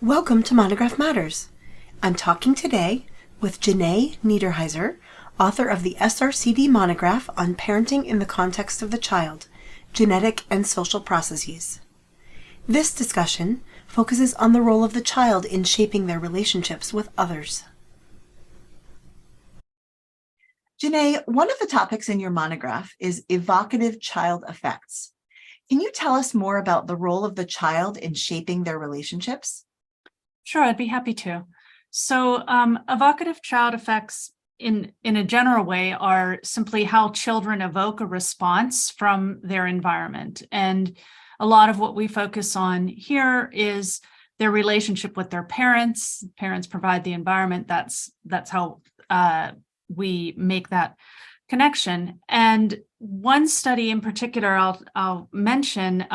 Welcome to Monograph Matters. I'm talking today with Jenae Neiderhiser, author of the SRCD Monograph on Parenting in the Context of the Child, Genetic and Social Processes. This discussion focuses on the role of the child in shaping their relationships with others. Jenae, one of the topics in your monograph is evocative child effects. Can you tell us more about the role of the child in shaping their relationships? Sure, I'd be happy to. So evocative child effects in a general way are simply how children evoke a response from their environment. And a lot of what we focus on here is their relationship with their parents. Parents provide the environment. That's how we make that connection. And one study in particular I'll mention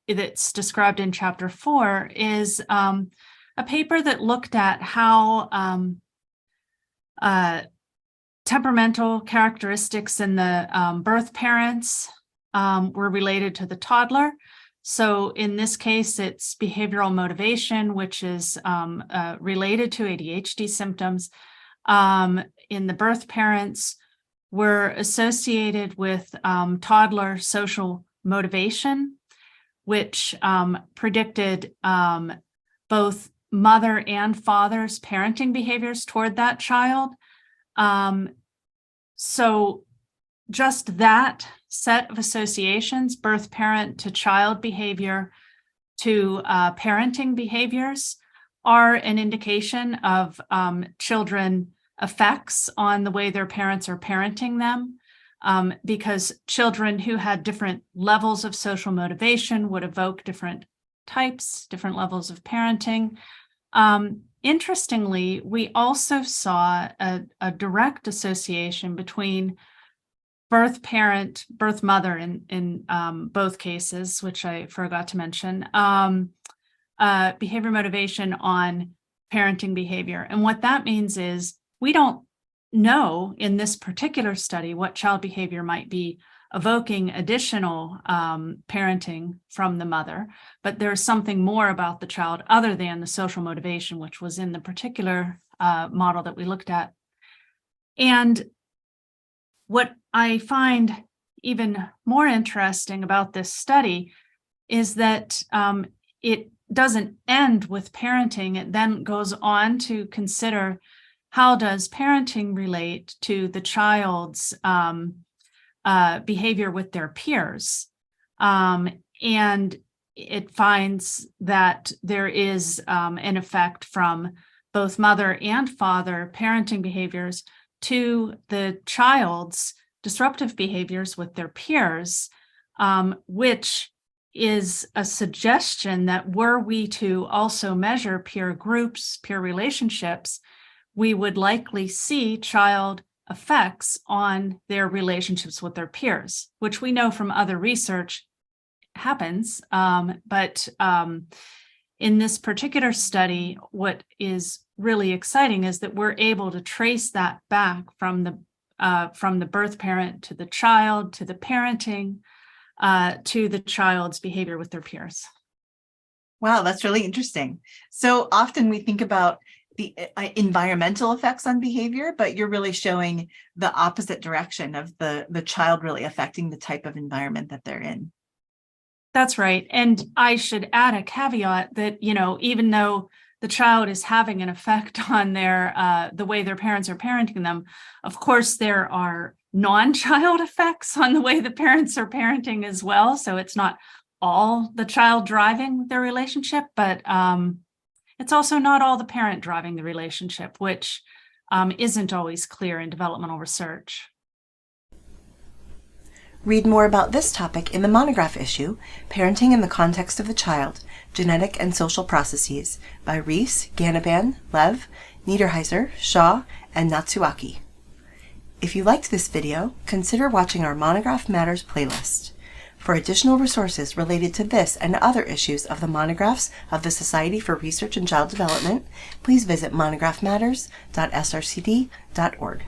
that's described in chapter 4 is a paper that looked at how temperamental characteristics in the birth parents were related to the toddler. So in this case, it's behavioral motivation, which is related to ADHD symptoms in the birth parents, were associated with toddler social motivation, which predicted both mother and father's parenting behaviors toward that child. So just that set of associations, birth parent to child behavior to parenting behaviors, are an indication of children effects on the way their parents are parenting them, because children who had different levels of social motivation would evoke different types, different levels of parenting. Interestingly, we also saw a direct association between birth parent, birth mother in both cases, which I forgot to mention, behavior motivation on parenting behavior. And what that means is we don't know in this particular study what child behavior might be evoking additional parenting from the mother, but there's something more about the child other than the social motivation, which was in the particular model that we looked at. And what I find even more interesting about this study is that it doesn't end with parenting. It then goes on to consider how does parenting relate to the child's behavior with their peers. And it finds that there is an effect from both mother and father parenting behaviors to the child's disruptive behaviors with their peers, which is a suggestion that were we to also measure peer groups, peer relationships, we would likely see child effects on their relationships with their peers, which we know from other research happens. But in this particular study, what is really exciting is that we're able to trace that back from the birth parent to the child, to the parenting, to the child's behavior with their peers. Wow, that's really interesting. So often we think about the environmental effects on behavior, but you're really showing the opposite direction of the child really affecting the type of environment that they're in. That's right. And I should add a caveat that, even though the child is having an effect on their the way their parents are parenting them, of course, there are non-child effects on the way the parents are parenting as well. So it's not all the child driving their relationship, but it's also not all the parent driving the relationship, which isn't always clear in developmental research. Read more about this topic in the Monograph issue, Parenting in the Context of the Child, Genetic and Social Processes, by Reiss, Ganaban, Lev, Neiderhiser, Shaw, and Natsuaki. If you liked this video, consider watching our Monograph Matters playlist. For additional resources related to this and other issues of the monographs of the Society for Research in Child Development, please visit monographmatters.srcd.org.